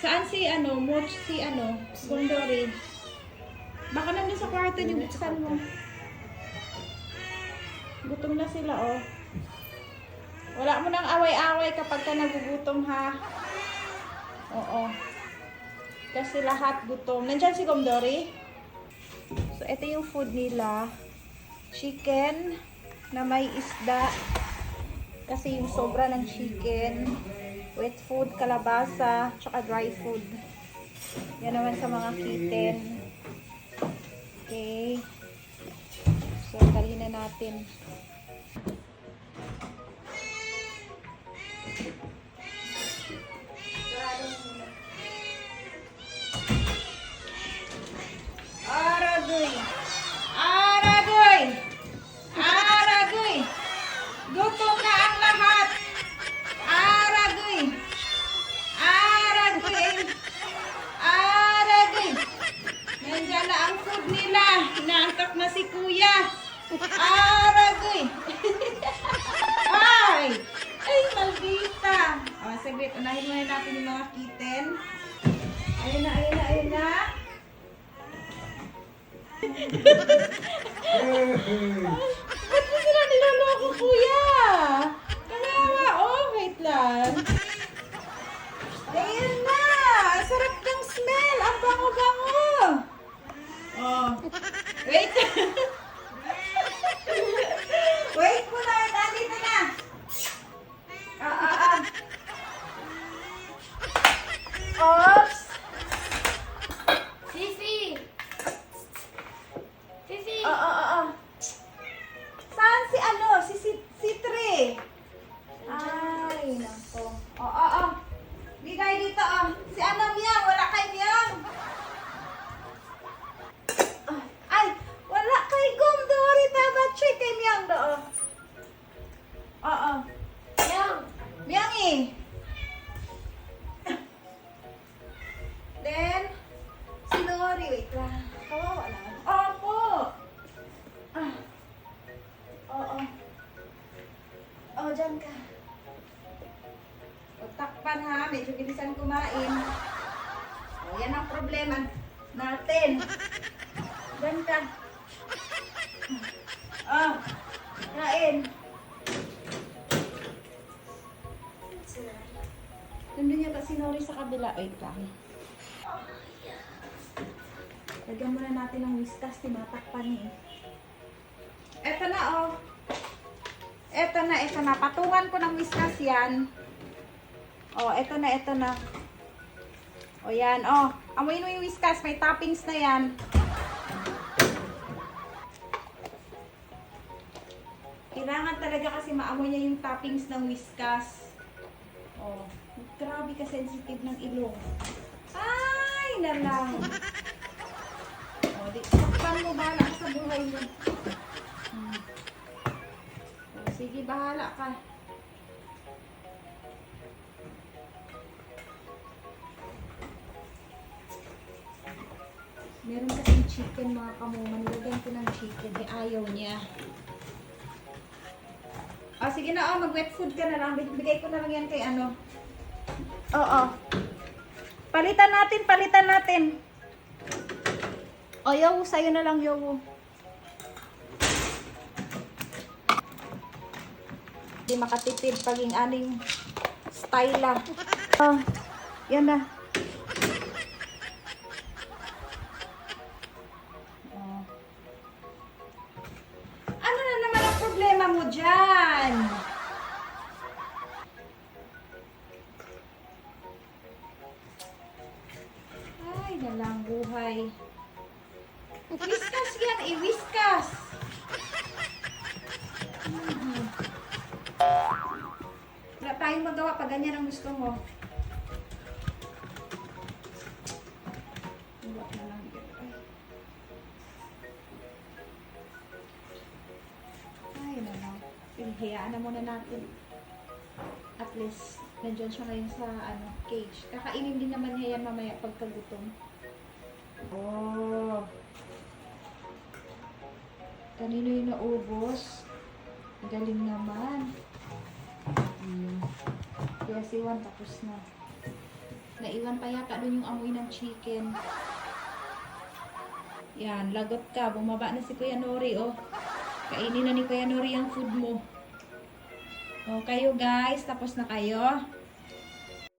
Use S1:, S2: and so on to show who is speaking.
S1: Saan si Moch, si Gondori? Baka nandun sa kwarto niyo, buksan mo. Gutom na sila, oh. Wala mo nang away-away kapag ka nagugutom, ha? Oo. Kasi lahat gutom. Nandiyan si Gondori? So, ito yung food nila. Chicken na may isda. Kasi yung sobra ng chicken. Wet food, kalabasa, tsaka dry food. Yan naman sa mga kitten. Okay. So, dali na natin. Aragoy! Aragoy! Aragoy! Gutom na ang lahat! Aragoy! Aragoy! Aragoy! Nandiyan na ang food nila. Naangkat na si Kuya. Aragoy! Ay! Ay, maldita! O, saglit. Unahin muna natin yung mga kitten. Ayun na, ayun na, ayun na. Ba't mo sila niloloko, Kuya? Kawawa, oh, wait lang. Ayun na! Ang sarap ng smell! Ang bango-bango! Oh, wait! Wait mo na! Nandito na! Oops!
S2: Sisi! Sisi!
S1: Saan si Tre? Ay, nako. Bigay dito, Si Miyang, wala kay Miyang. Ay, wala kay Gondori. Dapat check kay Miyang do.
S2: Yang!
S1: Miyang eh. Then, si Nori, wait lang. Kawawa lang. Opo. Dyan ka. O, takpan ha. Medyo bilisan kumain. O, yan ang problema natin. Dyan ka. Kain. Nandun yata si Nori sa kabila. Wait lang. Lagyan muna natin ng whiskas. Tinatakpan niya eh. Eto na Eto na. Patungan ko ng whiskas yan. Eto na. Yan. Amoyin mo yung whiskas. May toppings na yan. Kailangan talaga kasi maamoy niya yung toppings ng whiskas. Grabe ka sensitive ng ilong. Ay, nalang. Takpan mo, bahala ka sa buhay mo. Sige, bahala ka. Meron kasing chicken, mga kamuman. Nilagyan ko ng chicken. Ayaw niya. Sige na, mag-wet food ka na lang. Bigay ko na lang yan kay Palitan natin. Yowo, sa'yo na lang, Yowo. Hindi makatipid paging aning style lang. Yan na. Ano na naman ang problema mo dyan? Ay, nalang buhay. Whiskas yan, whiskas. Wala tayong magawa pag ganyan ang gusto mo. Wala na lang dito. Ay, nalang. Hayaan na muna natin. At least, nandiyan siya ngayon sa cage. Kakainin din naman niya yan mamaya pagkagutom. Kanino yung naubos? Galing naman. Kaya si Juan tapos na. Naiwan pa yata dun yung amoy ng chicken. Yan, lagot ka. Bumaba na si Kuya Nori, oh. Kainin na ni Kuya Nori ang food mo. Oh, kayo guys, tapos na kayo.